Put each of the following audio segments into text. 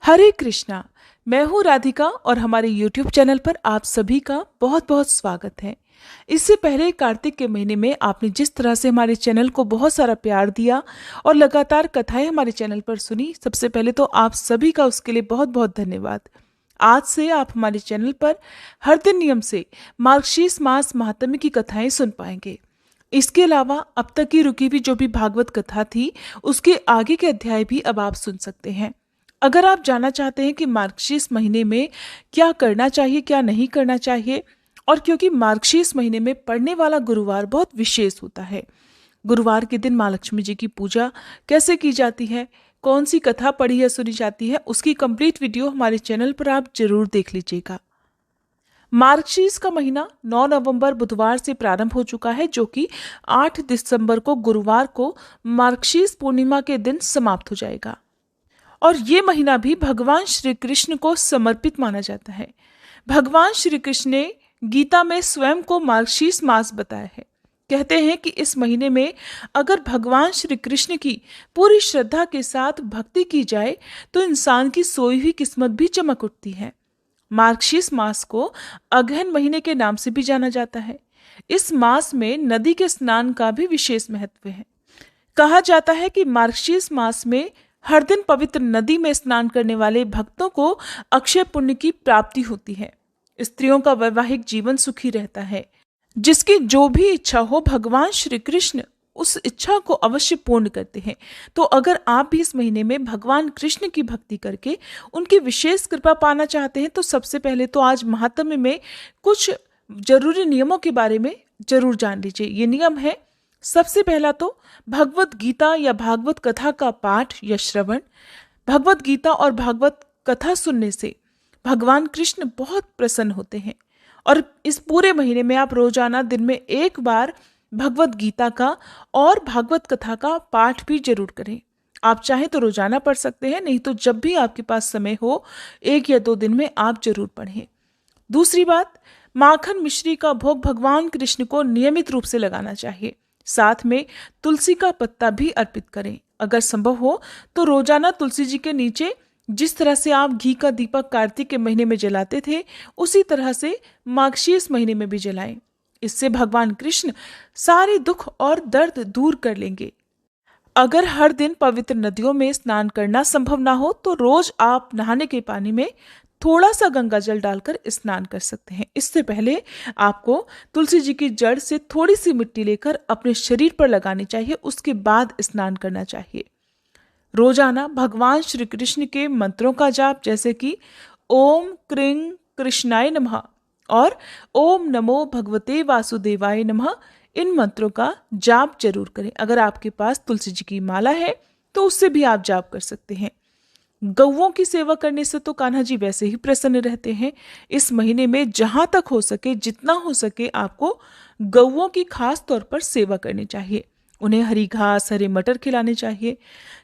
हरे कृष्णा। मैं हूँ राधिका और हमारे YouTube चैनल पर आप सभी का बहुत बहुत स्वागत है। इससे पहले कार्तिक के महीने में आपने जिस तरह से हमारे चैनल को बहुत सारा प्यार दिया और लगातार कथाएं हमारे चैनल पर सुनी, सबसे पहले तो आप सभी का उसके लिए बहुत बहुत धन्यवाद। आज से आप हमारे चैनल पर हर दिन नियम से मार्गशीर्ष मास महात्म्य की कथाएं सुन पाएंगे। इसके अलावा अब तक की रुकी हुई जो भी भागवत कथा थी, उसके आगे के अध्याय भी अब आप सुन सकते हैं। अगर आप जानना चाहते हैं कि मार्गशीर्ष महीने में क्या करना चाहिए, क्या नहीं करना चाहिए, और क्योंकि मार्गशीर्ष महीने में पड़ने वाला गुरुवार बहुत विशेष होता है, गुरुवार के दिन माँ लक्ष्मी जी की पूजा कैसे की जाती है, कौन सी कथा पढ़ी या सुनी जाती है, उसकी कंप्लीट वीडियो हमारे चैनल पर आप जरूर देख लीजिएगा। मार्गशीर्ष का महीना 9 नवंबर बुधवार से प्रारंभ हो चुका है, जो कि 8 दिसंबर को गुरुवार को मार्गशीर्ष पूर्णिमा के दिन समाप्त हो जाएगा। और ये महीना भी भगवान श्री कृष्ण को समर्पित माना जाता है। भगवान श्री कृष्ण ने गीता में स्वयं को मार्गशीर्ष मास बताया है। कहते हैं कि इस महीने में अगर भगवान श्री कृष्ण की पूरी श्रद्धा के साथ भक्ति की जाए तो इंसान की सोई हुई किस्मत भी चमक उठती है। मार्गशीर्ष मास को अगहन महीने के नाम से भी जाना जाता है। इस मास में नदी के स्नान का भी विशेष महत्व है। कहा जाता है कि मार्गशीर्ष मास में हर दिन पवित्र नदी में स्नान करने वाले भक्तों को अक्षय पुण्य की प्राप्ति होती है। स्त्रियों का वैवाहिक जीवन सुखी रहता है। जिसकी जो भी इच्छा हो, भगवान श्री कृष्ण उस इच्छा को अवश्य पूर्ण करते हैं। तो अगर आप भी इस महीने में भगवान कृष्ण की भक्ति करके उनकी विशेष कृपा पाना चाहते हैं, तो सबसे पहले तो आज महात्म्य में कुछ जरूरी नियमों के बारे में जरूर जान लीजिए। ये नियम है, सबसे पहला तो भगवत गीता या भागवत कथा का पाठ या श्रवण। भगवत गीता और भागवत कथा सुनने से भगवान कृष्ण बहुत प्रसन्न होते हैं। और इस पूरे महीने में आप रोजाना दिन में एक बार भगवत गीता का और भागवत कथा का पाठ भी जरूर करें। आप चाहें तो रोजाना पढ़ सकते हैं, नहीं तो जब भी आपके पास समय हो 1 या 2 दिन में आप जरूर पढ़ें। दूसरी बात, माखन मिश्री का भोग भगवान कृष्ण को नियमित रूप से लगाना चाहिए। साथ में तुलसी का पत्ता भी अर्पित करें। अगर संभव हो तो रोजाना तुलसी जी के नीचे जिस तरह से आप घी का दीपक कार्तिक के महीने में जलाते थे, उसी तरह से मार्गशीर्ष महीने में भी जलाएं। इससे भगवान कृष्ण सारे दुख और दर्द दूर कर लेंगे। अगर हर दिन पवित्र नदियों में स्नान करना संभव ना हो तो रोज आप नहाने के पानी में थोड़ा सा गंगा जल डालकर स्नान कर सकते हैं। इससे पहले आपको तुलसी जी की जड़ से थोड़ी सी मिट्टी लेकर अपने शरीर पर लगानी चाहिए, उसके बाद स्नान करना चाहिए। रोजाना भगवान श्री कृष्ण के मंत्रों का जाप, जैसे कि ओम क्रीं कृष्णाय नमः और ओम नमो भगवते वासुदेवाय नमः, इन मंत्रों का जाप जरूर करें। अगर आपके पास तुलसी जी की माला है तो उससे भी आप जाप कर सकते हैं। गौओं की सेवा करने से तो कान्हा जी वैसे ही प्रसन्न रहते हैं। इस महीने में जहां तक हो सके, जितना हो सके, आपको गौओं की खास तौर पर सेवा करनी चाहिए। उन्हें हरी घास, हरे मटर खिलाने चाहिए,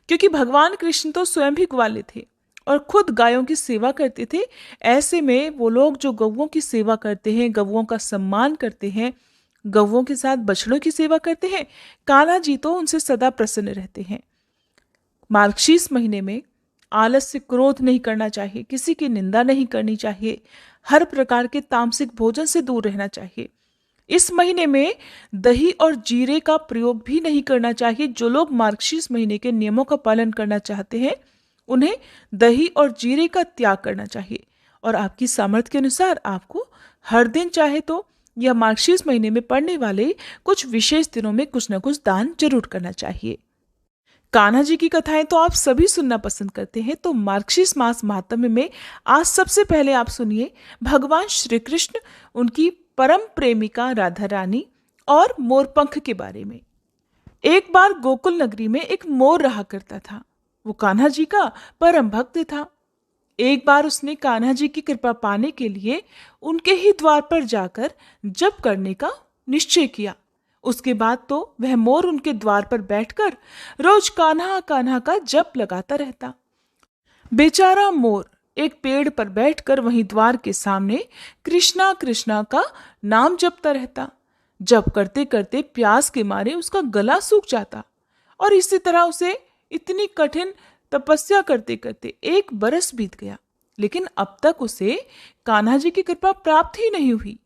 क्योंकि भगवान कृष्ण तो स्वयं भी ग्वाले थे और खुद गायों की सेवा करते थे। ऐसे में वो लोग जो गौओं की सेवा करते हैं, गौओं का सम्मान करते हैं, गौओं के साथ बछड़ों की सेवा करते हैं, कान्हा जी तो उनसे सदा प्रसन्न रहते हैं। मार्गशीर्ष महीने में आलस्य, क्रोध नहीं करना चाहिए, किसी की निंदा नहीं करनी चाहिए, हर प्रकार के तामसिक भोजन से दूर रहना चाहिए। इस महीने में दही और जीरे का प्रयोग भी नहीं करना चाहिए। जो लोग मार्गशीर्ष महीने के नियमों का पालन करना चाहते हैं, उन्हें दही और जीरे का त्याग करना चाहिए। और आपकी सामर्थ्य के अनुसार आपको हर दिन चाहे तो या मार्गशीर्ष महीने में पड़ने वाले कुछ विशेष दिनों में कुछ न कुछ दान जरूर करना चाहिए। कान्हा जी की कथाएं तो आप सभी सुनना पसंद करते हैं, तो मार्गशीर्ष मास महात्म्य में आज सबसे पहले आप सुनिए भगवान श्री कृष्ण, उनकी परम प्रेमिका राधा रानी और मोरपंख के बारे में। एक बार गोकुल नगरी में एक मोर रहा करता था। वो कान्हा जी का परम भक्त था। एक बार उसने कान्हा जी की कृपा पाने के लिए उनके ही द्वार पर जाकर जप करने का निश्चय किया। उसके बाद तो वह मोर उनके द्वार पर बैठकर रोज कान्हा कान्हा का जप लगाता रहता। बेचारा मोर एक पेड़ पर बैठकर वहीं द्वार के सामने कृष्णा कृष्णा का नाम जपता रहता। जप करते करते प्यास के मारे उसका गला सूख जाता और इसी तरह उसे इतनी कठिन तपस्या करते करते 1 बरस बीत गया, लेकिन अब तक उसे कान्हा जी की कृपा प्राप्त ही नहीं हुई।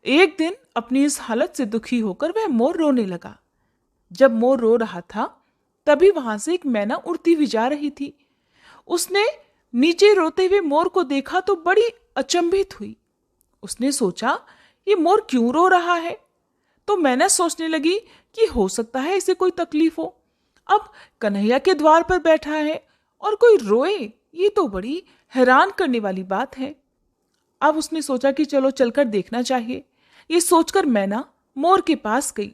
एक दिन अपनी इस हालत से दुखी होकर वह मोर रोने लगा। जब मोर रो रहा था, तभी वहां से एक मैना उड़ती हुई जा रही थी। उसने नीचे रोते हुए मोर को देखा तो बड़ी अचंभित हुई। उसने सोचा, ये मोर क्यों रो रहा है? तो मैना सोचने लगी कि हो सकता है इसे कोई तकलीफ हो। अब कन्हैया के द्वार पर बैठा है और कोई रोए, ये तो बड़ी हैरान करने वाली बात है। अब उसने सोचा कि चलो चलकर देखना चाहिए। ये सोचकर मैना मोर के पास गई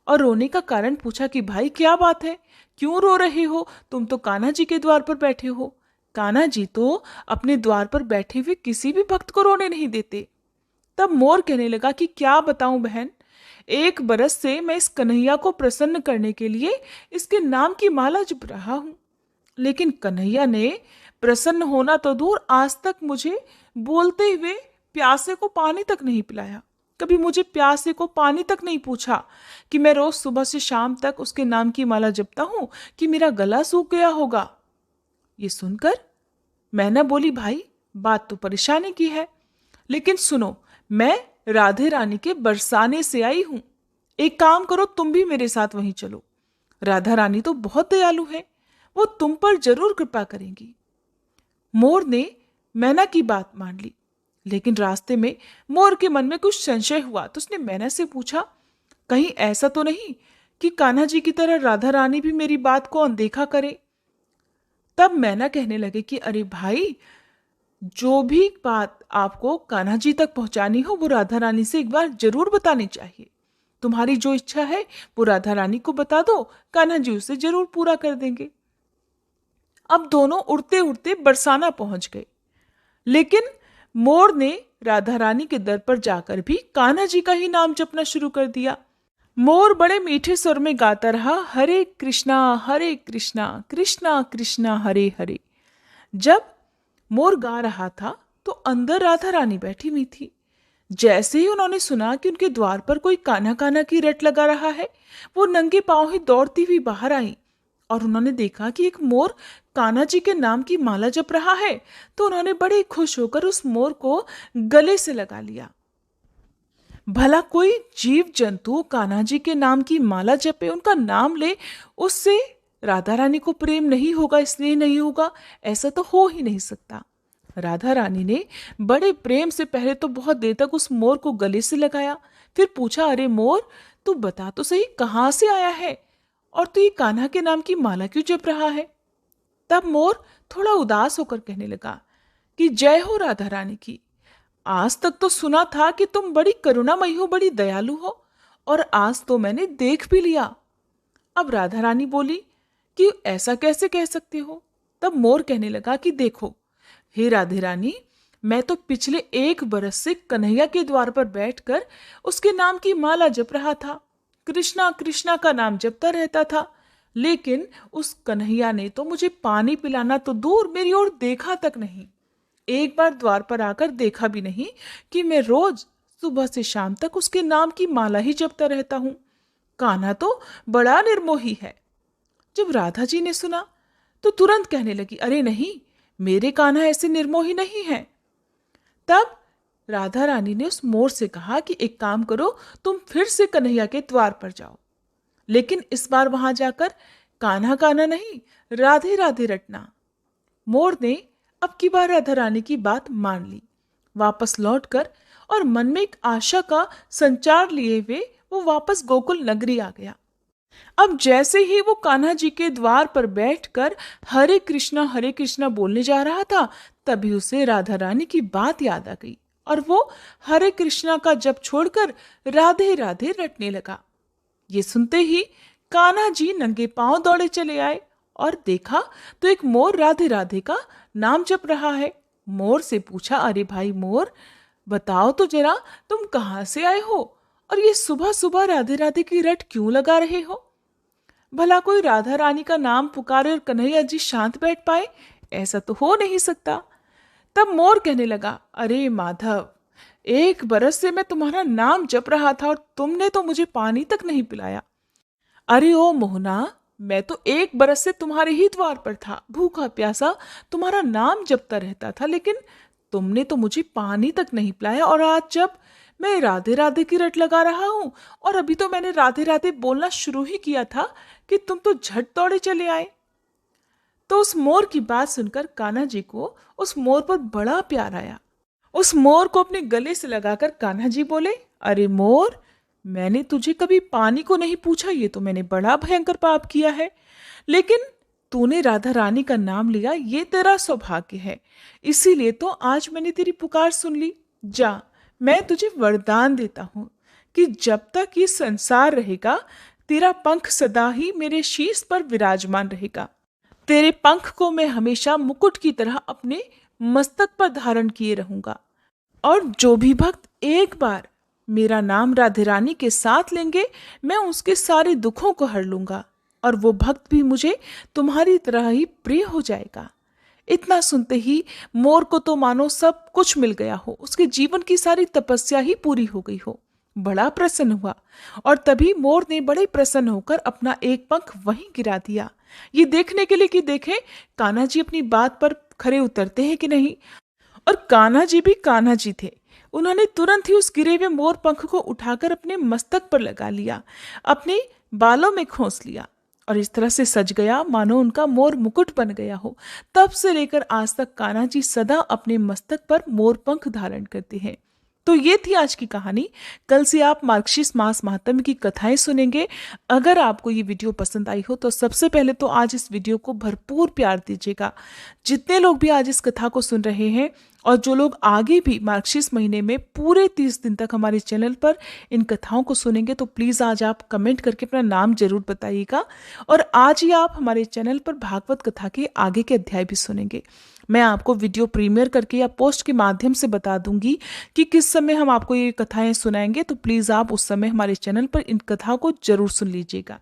और रोने का कारण पूछा कि भाई क्या बात है, क्यों रो रहे हो? तुम तो कान्हा जी के द्वार पर बैठे हो। कान्हा जी तो अपने द्वार पर बैठे हुए किसी भी भक्त को रोने नहीं देते। तब मोर कहने लगा कि क्या बताऊं बहन, 1 बरस से मैं इस कन्हैया को प्रसन्न करने के लिए इसके नाम की माला जप रहा हूं, लेकिन कन्हैया ने प्रसन्न होना तो दूर, आज तक मुझे बोलते हुए प्यासे को पानी तक नहीं पिलाया। कभी मुझे प्यासे को पानी तक नहीं पूछा कि मैं रोज सुबह से शाम तक उसके नाम की माला जपता हूं कि मेरा गला सूख गया होगा। ये सुनकर मैना बोली, भाई बात तो परेशानी की है, लेकिन सुनो, मैं राधे रानी के बरसाने से आई हूं। एक काम करो, तुम भी मेरे साथ वहीं चलो। राधा रानी तो बहुत दयालु है, वो तुम पर जरूर कृपा करेंगी। मोर ने मैना की बात मान ली, लेकिन रास्ते में मोर के मन में कुछ संशय हुआ तो उसने मैना से पूछा, कहीं ऐसा तो नहीं कि कान्हा जी की तरह राधा रानी भी मेरी बात को अनदेखा करे? तब मैना कहने लगे कि अरे भाई, जो भी बात आपको कान्हा जी तक पहुंचानी हो वो राधा रानी से एक बार जरूर बतानी चाहिए। तुम्हारी जो इच्छा है वो राधा रानी को बता दो, कान्हा जी उसे जरूर पूरा कर देंगे। अब दोनों उड़ते उड़ते बरसाना पहुंच गए, लेकिन मोर ने राधा रानी के दर पर जाकर भी कान्हा जी का ही नाम जपना शुरू कर दिया। मोर बड़े मीठे स्वर में गाता रहा, हरे कृष्णा कृष्णा कृष्णा हरे हरे। जब मोर गा रहा था तो अंदर राधा रानी बैठी हुई थी। जैसे ही उन्होंने सुना कि उनके द्वार पर कोई कान्हा कान्हा की रट लगा रहा है, वो नंगे पांव ही दौड़ती हुई बाहर आई और उन्होंने देखा कि एक मोर कान्हा जी के नाम की माला जप रहा है। तो उन्होंने बड़े खुश होकर उस मोर को गले से लगा लिया। भला कोई जीव जंतु कान्हा जी के नाम की माला जपे, उनका नाम ले, उससे राधा रानी को प्रेम नहीं होगा, स्नेह नहीं होगा? ऐसा तो हो ही नहीं सकता। राधा रानी ने बड़े प्रेम से पहले तो बहुत देर तक उस मोर को गले से लगाया, फिर पूछा, अरे मोर, तू बता तो सही, कहाँ से आया है और तू ये कान्हा के नाम की माला क्यों जप रहा है? तब मोर थोड़ा उदास होकर कहने लगा कि जय हो राधा रानी की। आज तक तो सुना था कि तुम बड़ी करुणामयी हो, बड़ी दयालु हो, और आज तो मैंने देख भी लिया। अब राधा रानी बोली कि ऐसा कैसे कह सकते हो? तब मोर कहने लगा कि देखो हे राधे रानी, मैं तो पिछले 1 बरस से कन्हैया के द्वार पर बैठकर उसके नाम की माला जप रहा था, कृष्णा कृष्णा का नाम जपता रहता था, लेकिन उस कन्हैया ने तो मुझे पानी पिलाना तो दूर, मेरी ओर देखा तक नहीं। एक बार द्वार पर आकर देखा भी नहीं कि मैं रोज सुबह से शाम तक उसके नाम की माला ही जपता रहता हूं। कान्हा तो बड़ा निर्मोही है। जब राधा जी ने सुना तो तुरंत कहने लगी, अरे नहीं, मेरे कान्हा ऐसे निर्मोही नहीं है। तब राधा रानी ने उस मोर से कहा कि एक काम करो, तुम फिर से कन्हैया के द्वार पर जाओ, लेकिन इस बार वहां जाकर कान्हा कान्हा नहीं, राधे राधे रटना। मोर ने अब की बार राधा रानी की बात मान ली। वापस लौटकर और मन में एक आशा का संचार लिए हुए वो वापस गोकुल नगरी आ गया। अब जैसे ही वो कान्हा जी के द्वार पर बैठकर हरे कृष्णा बोलने जा रहा था, तभी उसे राधा रानी की बात याद आ गई और वो हरे कृष्णा का जप छोड़कर राधे राधे रटने लगा। ये सुनते ही कान्हा जी नंगे पांव दौड़े चले आए और देखा तो एक मोर राधे राधे का नाम जप रहा है। मोर से पूछा, अरे भाई मोर, बताओ तो जरा, तुम कहाँ से आए हो और ये सुबह सुबह राधे राधे की रट क्यों लगा रहे हो? भला कोई राधा रानी का नाम पुकारे और कन्हैया जी शांत बैठ पाए? ऐसा तो हो नहीं सकता। तब मोर कहने लगा, अरे माधव, 1 बरस से मैं तुम्हारा नाम जप रहा था और तुमने तो मुझे पानी तक नहीं पिलाया। अरे ओ मोहना, मैं तो 1 बरस से तुम्हारे ही द्वार पर था, भूखा प्यासा तुम्हारा नाम जपता रहता था, लेकिन तुमने तो मुझे पानी तक नहीं पिलाया। और आज जब मैं राधे राधे की रट लगा रहा हूं, और अभी तो मैंने राधे राधे बोलना शुरू ही किया था कि तुम तो झट दौड़े चले आए। तो उस मोर की बात सुनकर कान्हा जी को उस मोर पर बड़ा प्यार आया। उस मोर को अपने गले से लगाकर कान्हा जी बोले, अरे मोर, मैंने तुझे कभी पानी को नहीं पूछा, ये तो मैंने बड़ा भयंकर पाप किया है। लेकिन तूने राधा रानी का नाम लिया, ये तेरा सौभाग्य है, इसीलिए तो आज मैंने तेरी पुकार सुन ली। जा, मैं तुझे वरदान देता हूं कि जब तक ये संसार रहेगा, तेरा पंख सदा ही मेरे शीश पर विराजमान रहेगा। तेरे पंख को मैं हमेशा मुकुट की तरह अपने मस्तक पर धारण किए रहूंगा, और जो भी भक्त एक बार मेरा नाम राधे रानी के साथ लेंगे, मैं उसके सारे दुखों को हर लूंगा, और वो भक्त भी मुझे तुम्हारी तरह ही प्रिय हो जाएगा। इतना सुनते ही मोर को तो मानो सब कुछ मिल गया हो, उसके जीवन की सारी तपस्या ही पूरी हो गई हो। बड़ा प्रसन्न हुआ, और तभी मोर ने बड़े प्रसन्न होकर अपना एक पंख वहीं गिरा दिया, ये देखने के लिए कि देखे कान्हा जी अपनी बात पर खरे उतरते हैं कि नहीं। और कान्हा जी भी कान्हा जी थे, उन्होंने तुरंत ही उस गिरे हुए मोर पंख को उठाकर अपने मस्तक पर लगा लिया, अपने बालों में खोस लिया, और इस तरह से सज गया मानो उनका मोर मुकुट बन गया हो। तब से लेकर आज तक कान्हा जी सदा अपने मस्तक पर मोर पंख धारण करते हैं। तो ये थी आज की कहानी। कल से आप मार्गशीर्ष मास महात्म्य की कथाएं सुनेंगे। अगर आपको ये वीडियो पसंद आई हो तो सबसे पहले तो आज इस वीडियो को भरपूर प्यार दीजिएगा। जितने लोग भी आज इस कथा को सुन रहे हैं, और जो लोग आगे भी मार्गशीर्ष महीने में पूरे 30 दिन तक हमारे चैनल पर इन कथाओं को सुनेंगे, तो प्लीज़ आज आप कमेंट करके अपना नाम जरूर बताइएगा। और आज ही आप हमारे चैनल पर भागवत कथा के आगे के अध्याय भी सुनेंगे। मैं आपको वीडियो प्रीमियर करके या पोस्ट के माध्यम से बता दूंगी कि किस समय हम आपको ये कथाएं सुनाएंगे, तो प्लीज़ आप उस समय हमारे चैनल पर इन कथाओं को जरूर सुन लीजिएगा।